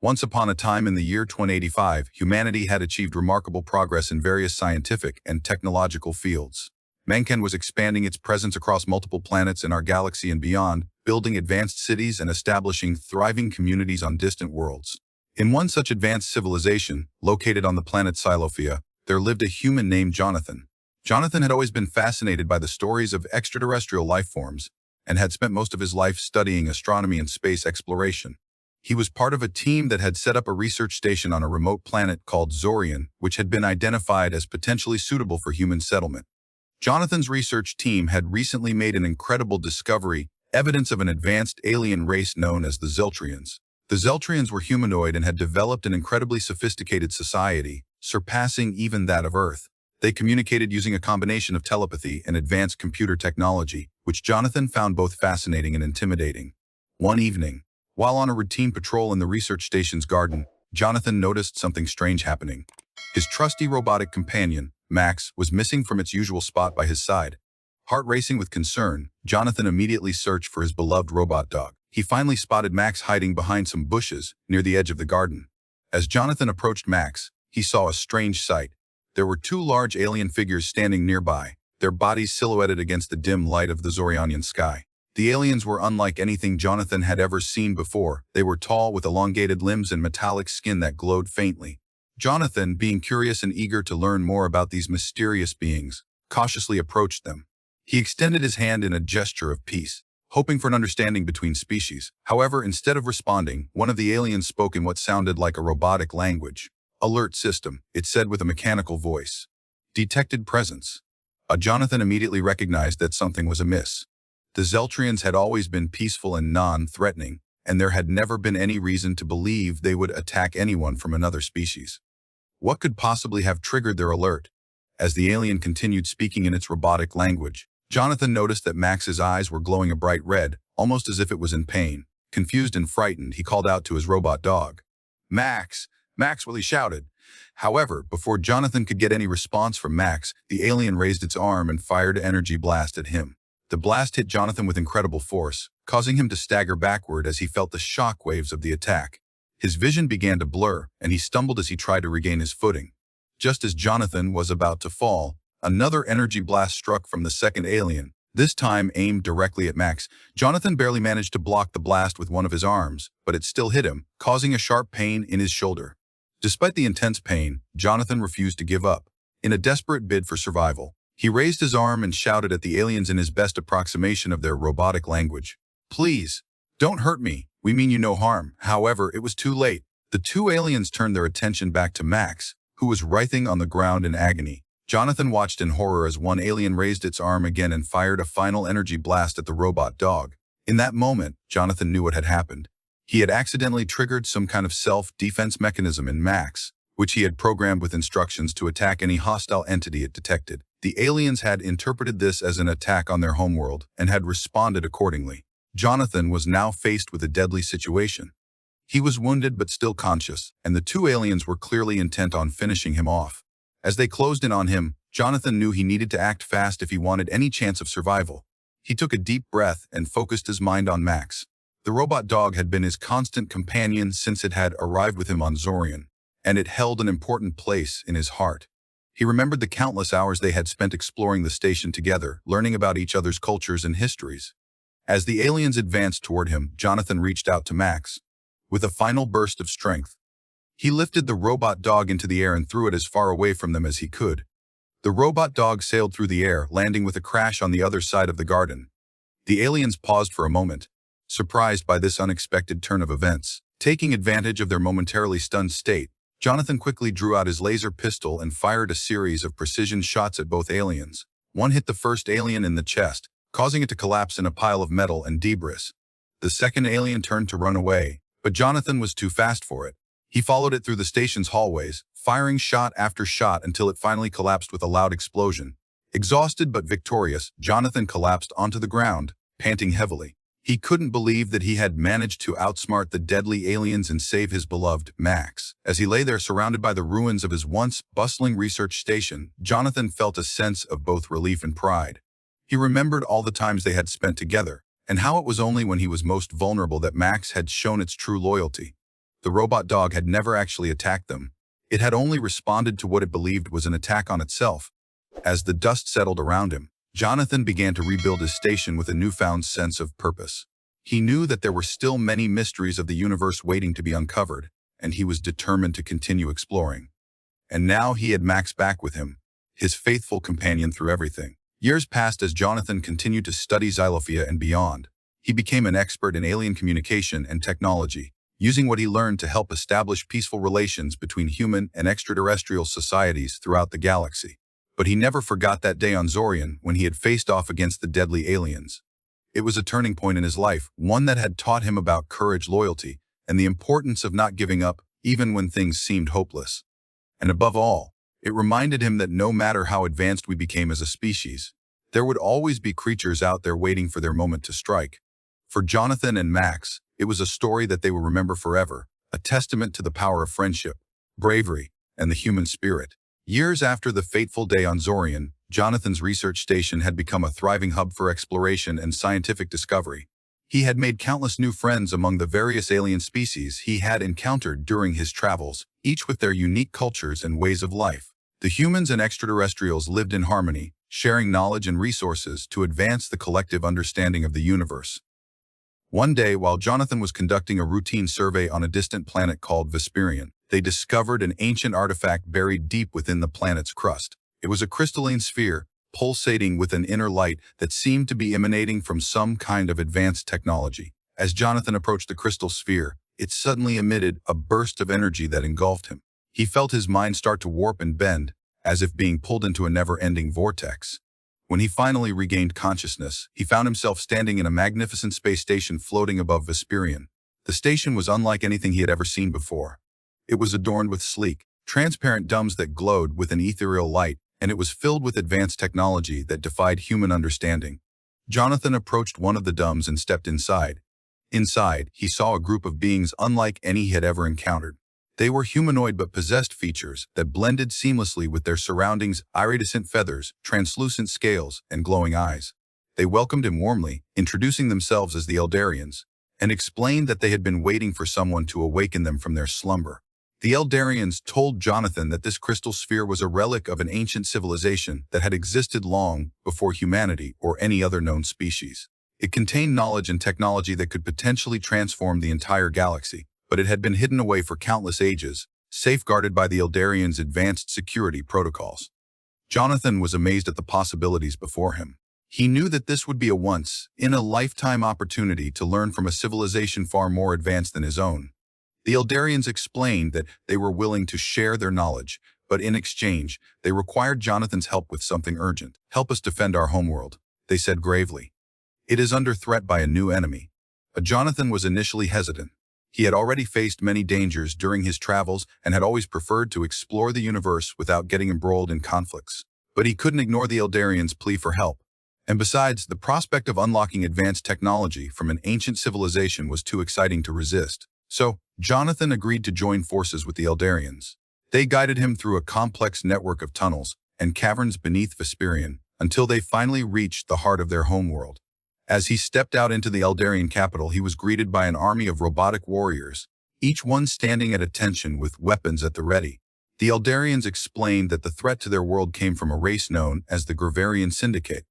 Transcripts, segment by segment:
Once upon a time in the year 2085, humanity had achieved remarkable progress in various scientific and technological fields. Mankind was expanding its presence across multiple planets in our galaxy and beyond, building advanced cities and establishing thriving communities on distant worlds. In one such advanced civilization, located on the planet Silofia, there lived a human named Jonathan. Jonathan had always been fascinated by the stories of extraterrestrial life forms and had spent most of his life studying astronomy and space exploration. He was part of a team that had set up a research station on a remote planet called Zorion, which had been identified as potentially suitable for human settlement. Jonathan's research team had recently made an incredible discovery, evidence of an advanced alien race known as the Zeltrians. The Zeltrians were humanoid and had developed an incredibly sophisticated society, surpassing even that of Earth. They communicated using a combination of telepathy and advanced computer technology, which Jonathan found both fascinating and intimidating. One evening, while on a routine patrol in the research station's garden, Jonathan noticed something strange happening. His trusty robotic companion, Max, was missing from its usual spot by his side. Heart racing with concern, Jonathan immediately searched for his beloved robot dog. He finally spotted Max hiding behind some bushes near the edge of the garden. As Jonathan approached Max, he saw a strange sight. There were two large alien figures standing nearby, their bodies silhouetted against the dim light of the Zorionian sky. The aliens were unlike anything Jonathan had ever seen before. They were tall with elongated limbs and metallic skin that glowed faintly. Jonathan, being curious and eager to learn more about these mysterious beings, cautiously approached them. He extended his hand in a gesture of peace, hoping for an understanding between species. However, instead of responding, one of the aliens spoke in what sounded like a robotic language. "Alert system," it said with a mechanical voice. "Detected presence." Jonathan immediately recognized that something was amiss. The Zeltrians had always been peaceful and non-threatening, and there had never been any reason to believe they would attack anyone from another species. What could possibly have triggered their alert? As the alien continued speaking in its robotic language, Jonathan noticed that Max's eyes were glowing a bright red, almost as if it was in pain. Confused and frightened, he called out to his robot dog. "Max! Max!" he shouted. However, before Jonathan could get any response from Max, the alien raised its arm and fired an energy blast at him. The blast hit Jonathan with incredible force, causing him to stagger backward as he felt the shock waves of the attack. His vision began to blur, and he stumbled as he tried to regain his footing. Just as Jonathan was about to fall, another energy blast struck from the second alien, this time aimed directly at Max. Jonathan barely managed to block the blast with one of his arms, but it still hit him, causing a sharp pain in his shoulder. Despite the intense pain, Jonathan refused to give up. In a desperate bid for survival, he raised his arm and shouted at the aliens in his best approximation of their robotic language. "Please, don't hurt me. We mean you no harm." However, it was too late. The two aliens turned their attention back to Max, who was writhing on the ground in agony. Jonathan watched in horror as one alien raised its arm again and fired a final energy blast at the robot dog. In that moment, Jonathan knew what had happened. He had accidentally triggered some kind of self-defense mechanism in Max, which he had programmed with instructions to attack any hostile entity it detected. The aliens had interpreted this as an attack on their homeworld and had responded accordingly. Jonathan was now faced with a deadly situation. He was wounded but still conscious, and the two aliens were clearly intent on finishing him off. As they closed in on him, Jonathan knew he needed to act fast if he wanted any chance of survival. He took a deep breath and focused his mind on Max. The robot dog had been his constant companion since it had arrived with him on Zorion, and it held an important place in his heart. He remembered the countless hours they had spent exploring the station together, learning about each other's cultures and histories. As the aliens advanced toward him, Jonathan reached out to Max. With a final burst of strength, he lifted the robot dog into the air and threw it as far away from them as he could. The robot dog sailed through the air, landing with a crash on the other side of the garden. The aliens paused for a moment, surprised by this unexpected turn of events. Taking advantage of their momentarily stunned state, Jonathan quickly drew out his laser pistol and fired a series of precision shots at both aliens. One hit the first alien in the chest, causing it to collapse in a pile of metal and debris. The second alien turned to run away, but Jonathan was too fast for it. He followed it through the station's hallways, firing shot after shot until it finally collapsed with a loud explosion. Exhausted but victorious, Jonathan collapsed onto the ground, panting heavily. He couldn't believe that he had managed to outsmart the deadly aliens and save his beloved Max. As he lay there surrounded by the ruins of his once bustling research station, Jonathan felt a sense of both relief and pride. He remembered all the times they had spent together, and how it was only when he was most vulnerable that Max had shown its true loyalty. The robot dog had never actually attacked them. It had only responded to what it believed was an attack on itself. As the dust settled around him, Jonathan began to rebuild his station with a newfound sense of purpose. He knew that there were still many mysteries of the universe waiting to be uncovered, and he was determined to continue exploring. And now he had Max back with him, his faithful companion through everything. Years passed as Jonathan continued to study xylophia and beyond. He became an expert in alien communication and technology, using what he learned to help establish peaceful relations between human and extraterrestrial societies throughout the galaxy. But he never forgot that day on Zorian when he had faced off against the deadly aliens. It was a turning point in his life, one that had taught him about courage, loyalty, and the importance of not giving up even when things seemed hopeless. And above all, it reminded him that no matter how advanced we became as a species, there would always be creatures out there waiting for their moment to strike. For Jonathan and Max, it was a story that they will remember forever, a testament to the power of friendship, bravery, and the human spirit. Years after the fateful day on Zorian, Jonathan's research station had become a thriving hub for exploration and scientific discovery. He had made countless new friends among the various alien species he had encountered during his travels, each with their unique cultures and ways of life. The humans and extraterrestrials lived in harmony, sharing knowledge and resources to advance the collective understanding of the universe. One day, while Jonathan was conducting a routine survey on a distant planet called Vesperian, they discovered an ancient artifact buried deep within the planet's crust. It was a crystalline sphere, pulsating with an inner light that seemed to be emanating from some kind of advanced technology. As Jonathan approached the crystal sphere, it suddenly emitted a burst of energy that engulfed him. He felt his mind start to warp and bend, as if being pulled into a never-ending vortex. When he finally regained consciousness, he found himself standing in a magnificent space station floating above Vesperian. The station was unlike anything he had ever seen before. It was adorned with sleek, transparent domes that glowed with an ethereal light, and it was filled with advanced technology that defied human understanding. Jonathan approached one of the domes and stepped inside. Inside, he saw a group of beings unlike any he had ever encountered. They were humanoid but possessed features that blended seamlessly with their surroundings: iridescent feathers, translucent scales, and glowing eyes. They welcomed him warmly, introducing themselves as the Eldarians, and explained that they had been waiting for someone to awaken them from their slumber. The Eldarians told Jonathan that this crystal sphere was a relic of an ancient civilization that had existed long before humanity or any other known species. It contained knowledge and technology that could potentially transform the entire galaxy, but it had been hidden away for countless ages, safeguarded by the Eldarians' advanced security protocols. Jonathan was amazed at the possibilities before him. He knew that this would be a once-in-a-lifetime opportunity to learn from a civilization far more advanced than his own. The Eldarians explained that they were willing to share their knowledge, but in exchange, they required Jonathan's help with something urgent. "Help us defend our homeworld," they said gravely. "It is under threat by a new enemy." Jonathan was initially hesitant. He had already faced many dangers during his travels and had always preferred to explore the universe without getting embroiled in conflicts. But he couldn't ignore the Eldarians' plea for help. And besides, the prospect of unlocking advanced technology from an ancient civilization was too exciting to resist. So, Jonathan agreed to join forces with the Eldarians. They guided him through a complex network of tunnels and caverns beneath Vesperian until they finally reached the heart of their homeworld. As he stepped out into the Eldarian capital, he was greeted by an army of robotic warriors, each one standing at attention with weapons at the ready. The Eldarians explained that the threat to their world came from a race known as the Graverian Syndicate.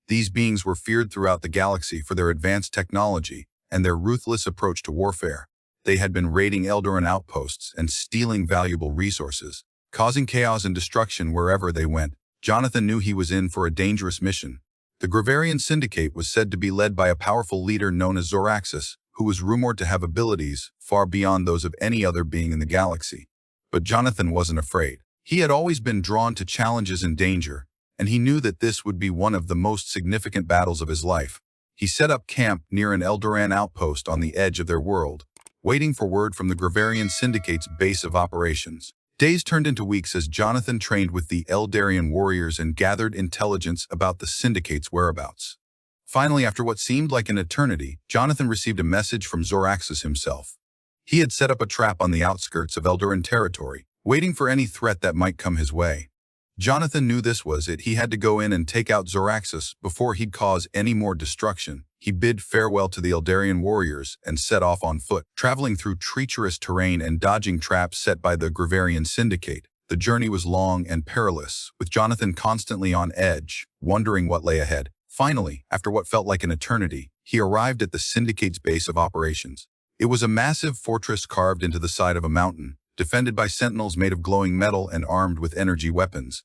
These beings were feared throughout the galaxy for their advanced technology and their ruthless approach to warfare. They had been raiding Eldoran outposts and stealing valuable resources, causing chaos and destruction wherever they went. Jonathan knew he was in for a dangerous mission. The Graverian Syndicate was said to be led by a powerful leader known as Zoraxis, who was rumored to have abilities far beyond those of any other being in the galaxy. But Jonathan wasn't afraid. He had always been drawn to challenges and danger, and he knew that this would be one of the most significant battles of his life. He set up camp near an Eldoran outpost on the edge of their world, waiting for word from the Graverian Syndicate's base of operations. Days turned into weeks as Jonathan trained with the Eldarian warriors and gathered intelligence about the Syndicate's whereabouts. Finally, after what seemed like an eternity, Jonathan received a message from Zoraxis himself. He had set up a trap on the outskirts of Eldoran territory, waiting for any threat that might come his way. Jonathan knew this was it. He had to go in and take out Zoraxis before he'd cause any more destruction. He bid farewell to the Eldarian warriors and set off on foot, traveling through treacherous terrain and dodging traps set by the Graverian Syndicate. The journey was long and perilous, with Jonathan constantly on edge, wondering what lay ahead. Finally, after what felt like an eternity, he arrived at the Syndicate's base of operations. It was a massive fortress carved into the side of a mountain, defended by sentinels made of glowing metal and armed with energy weapons.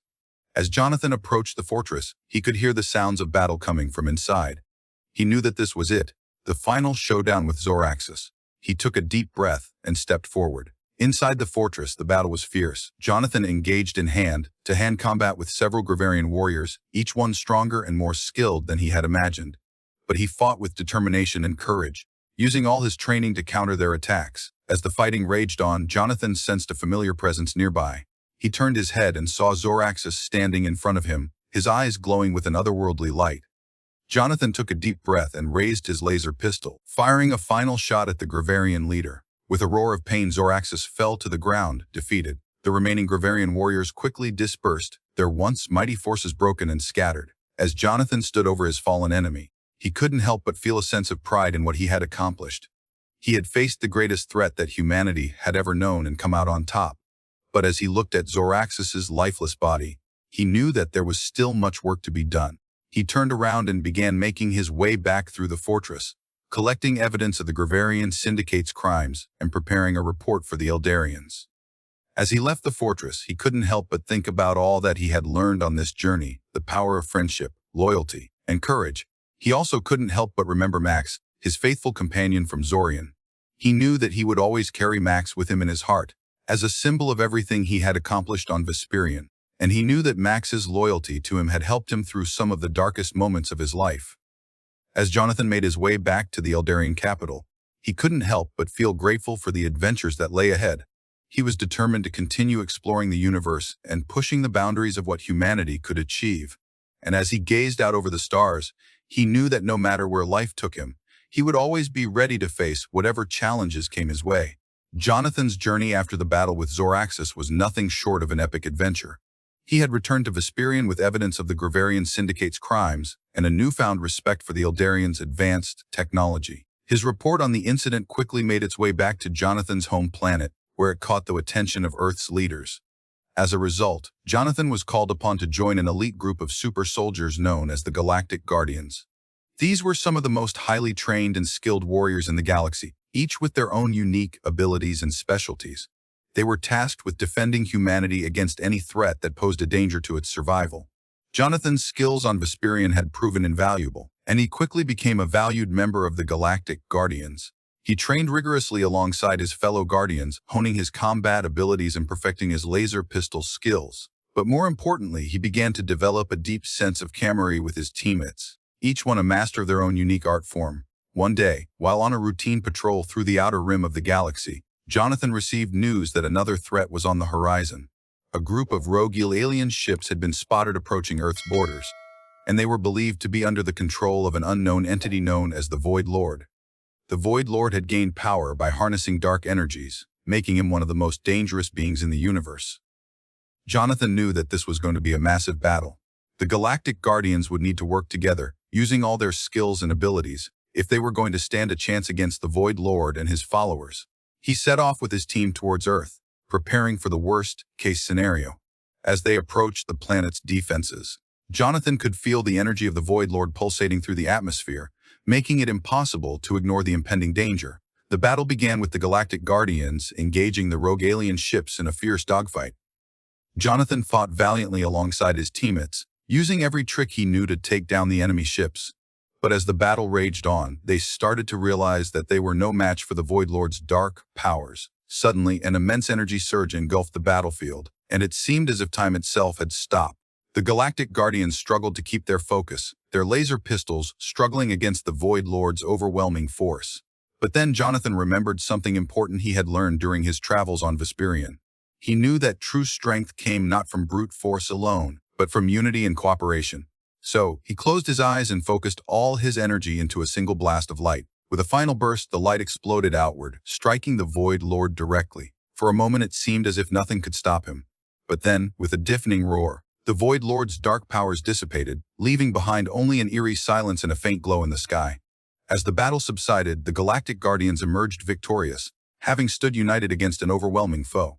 As Jonathan approached the fortress, he could hear the sounds of battle coming from inside. He knew that this was it, the final showdown with Zoraxus. He took a deep breath and stepped forward. Inside the fortress, the battle was fierce. Jonathan engaged in hand-to-hand combat with several Graverian warriors, each one stronger and more skilled than he had imagined. But he fought with determination and courage, using all his training to counter their attacks. As the fighting raged on, Jonathan sensed a familiar presence nearby. He turned his head and saw Zoraxus standing in front of him, his eyes glowing with an otherworldly light. Jonathan took a deep breath and raised his laser pistol, firing a final shot at the Graverian leader. With a roar of pain, Zoraxus fell to the ground, defeated. The remaining Graverian warriors quickly dispersed, their once mighty forces broken and scattered. As Jonathan stood over his fallen enemy, he couldn't help but feel a sense of pride in what he had accomplished. He had faced the greatest threat that humanity had ever known and come out on top. But as he looked at Zoraxus's lifeless body, he knew that there was still much work to be done. He turned around and began making his way back through the fortress, collecting evidence of the Graverian Syndicate's crimes and preparing a report for the Eldarians. As he left the fortress, he couldn't help but think about all that he had learned on this journey, the power of friendship, loyalty, and courage. He also couldn't help but remember Max, his faithful companion from Zorian. He knew that he would always carry Max with him in his heart, as a symbol of everything he had accomplished on Vesperian. And he knew that Max's loyalty to him had helped him through some of the darkest moments of his life. As Jonathan made his way back to the Eldarian capital, he couldn't help but feel grateful for the adventures that lay ahead. He was determined to continue exploring the universe and pushing the boundaries of what humanity could achieve. And as he gazed out over the stars, he knew that no matter where life took him, he would always be ready to face whatever challenges came his way. Jonathan's journey after the battle with Zoraxus was nothing short of an epic adventure. He had returned to Vesperian with evidence of the Graverian Syndicate's crimes and a newfound respect for the Eldarians' advanced technology. His report on the incident quickly made its way back to Jonathan's home planet, where it caught the attention of Earth's leaders. As a result, Jonathan was called upon to join an elite group of super soldiers known as the Galactic Guardians. These were some of the most highly trained and skilled warriors in the galaxy, each with their own unique abilities and specialties. They were tasked with defending humanity against any threat that posed a danger to its survival. Jonathan's skills on Vesperian had proven invaluable, and he quickly became a valued member of the Galactic Guardians. He trained rigorously alongside his fellow Guardians, honing his combat abilities and perfecting his laser pistol skills. But more importantly, he began to develop a deep sense of camaraderie with his teammates, each one a master of their own unique art form. One day, while on a routine patrol through the outer rim of the galaxy, Jonathan received news that another threat was on the horizon. A group of rogue alien ships had been spotted approaching Earth's borders, and they were believed to be under the control of an unknown entity known as the Void Lord. The Void Lord had gained power by harnessing dark energies, making him one of the most dangerous beings in the universe. Jonathan knew that this was going to be a massive battle. The Galactic Guardians would need to work together, using all their skills and abilities, if they were going to stand a chance against the Void Lord and his followers. He set off with his team towards Earth, preparing for the worst-case scenario. As they approached the planet's defenses, Jonathan could feel the energy of the Void Lord pulsating through the atmosphere, making it impossible to ignore the impending danger. The battle began with the Galactic Guardians engaging the rogue alien ships in a fierce dogfight. Jonathan fought valiantly alongside his teammates, using every trick he knew to take down the enemy ships. But as the battle raged on, they started to realize that they were no match for the Void Lord's dark powers. Suddenly, an immense energy surge engulfed the battlefield, and it seemed as if time itself had stopped. The Galactic Guardians struggled to keep their focus, their laser pistols struggling against the Void Lord's overwhelming force. But then Jonathan remembered something important he had learned during his travels on Vesperian. He knew that true strength came not from brute force alone, but from unity and cooperation. So, he closed his eyes and focused all his energy into a single blast of light. With a final burst, the light exploded outward, striking the Void Lord directly. For a moment it seemed as if nothing could stop him. But then, with a deafening roar, the Void Lord's dark powers dissipated, leaving behind only an eerie silence and a faint glow in the sky. As the battle subsided, the Galactic Guardians emerged victorious, having stood united against an overwhelming foe.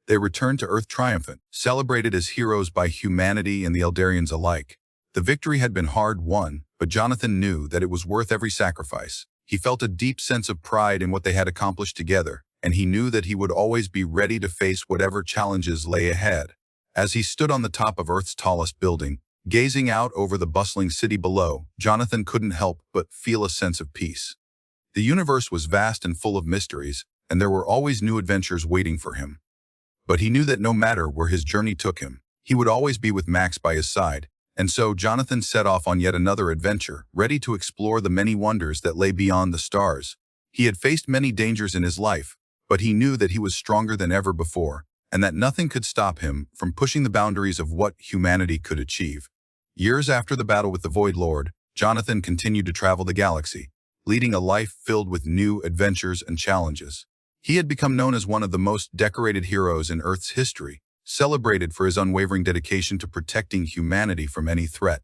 They returned to Earth triumphant, celebrated as heroes by humanity and the Eldarians alike. The victory had been hard-won, but Jonathan knew that it was worth every sacrifice. He felt a deep sense of pride in what they had accomplished together, and he knew that he would always be ready to face whatever challenges lay ahead. As he stood on the top of Earth's tallest building, gazing out over the bustling city below, Jonathan couldn't help but feel a sense of peace. The universe was vast and full of mysteries, and there were always new adventures waiting for him. But he knew that no matter where his journey took him, he would always be with Max by his side, and so Jonathan set off on yet another adventure, ready to explore the many wonders that lay beyond the stars. He had faced many dangers in his life, but he knew that he was stronger than ever before, and that nothing could stop him from pushing the boundaries of what humanity could achieve. Years after the battle with the Void Lord, Jonathan continued to travel the galaxy, leading a life filled with new adventures and challenges. He had become known as one of the most decorated heroes in Earth's history, celebrated for his unwavering dedication to protecting humanity from any threat.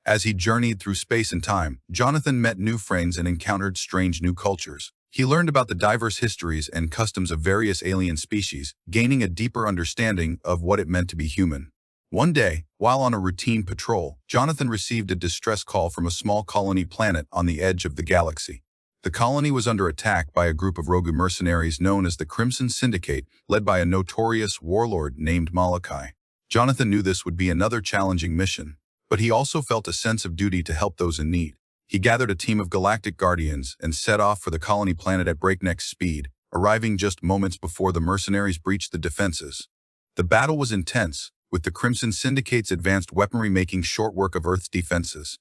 As he journeyed through space and time, Jonathan met new friends and encountered strange new cultures. He learned about the diverse histories and customs of various alien species, gaining a deeper understanding of what it meant to be human. One day, while on a routine patrol, Jonathan received a distress call from a small colony planet on the edge of the galaxy. The colony was under attack by a group of rogue mercenaries known as the Crimson Syndicate, led by a notorious warlord named Malachi. Jonathan knew this would be another challenging mission, but he also felt a sense of duty to help those in need. He gathered a team of Galactic Guardians and set off for the colony planet at breakneck speed, arriving just moments before the mercenaries breached the defenses. The battle was intense, with the Crimson Syndicate's advanced weaponry making short work of Earth's defenses.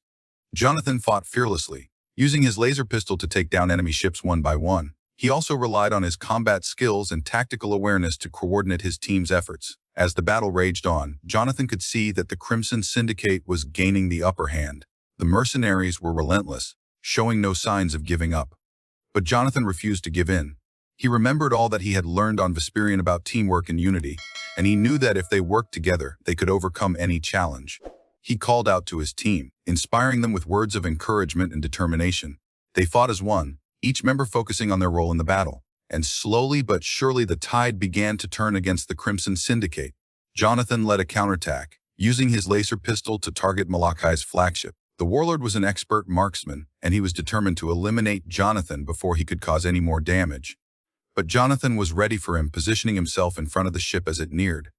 Jonathan fought fearlessly, using his laser pistol to take down enemy ships one by one. He also relied on his combat skills and tactical awareness to coordinate his team's efforts. As the battle raged on, Jonathan could see that the Crimson Syndicate was gaining the upper hand. The mercenaries were relentless, showing no signs of giving up. But Jonathan refused to give in. He remembered all that he had learned on Vesperian about teamwork and unity, and he knew that if they worked together, they could overcome any challenge. He called out to his team, inspiring them with words of encouragement and determination. They fought as one, each member focusing on their role in the battle. And slowly but surely the tide began to turn against the Crimson Syndicate. Jonathan led a counterattack, using his laser pistol to target Malachi's flagship. The warlord was an expert marksman, and he was determined to eliminate Jonathan before he could cause any more damage. But Jonathan was ready for him, positioning himself in front of the ship as it neared.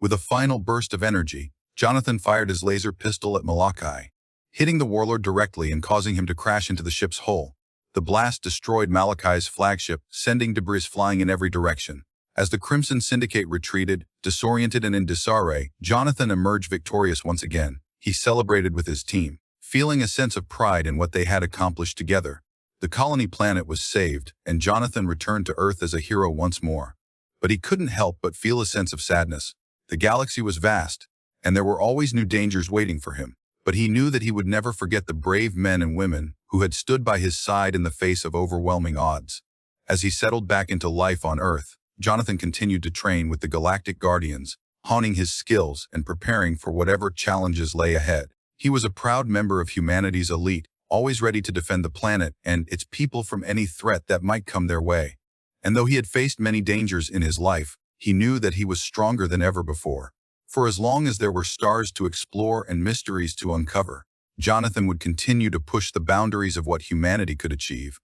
With a final burst of energy, Jonathan fired his laser pistol at Malachi, hitting the warlord directly and causing him to crash into the ship's hull. The blast destroyed Malachi's flagship, sending debris flying in every direction. As the Crimson Syndicate retreated, disoriented and in disarray, Jonathan emerged victorious once again. He celebrated with his team, feeling a sense of pride in what they had accomplished together. The colony planet was saved, and Jonathan returned to Earth as a hero once more. But he couldn't help but feel a sense of sadness. The galaxy was vast, and there were always new dangers waiting for him. But he knew that he would never forget the brave men and women who had stood by his side in the face of overwhelming odds. As he settled back into life on Earth, Jonathan continued to train with the Galactic Guardians, honing his skills and preparing for whatever challenges lay ahead. He was a proud member of humanity's elite, always ready to defend the planet and its people from any threat that might come their way. And though he had faced many dangers in his life, he knew that he was stronger than ever before. For as long as there were stars to explore and mysteries to uncover, Jonathan would continue to push the boundaries of what humanity could achieve.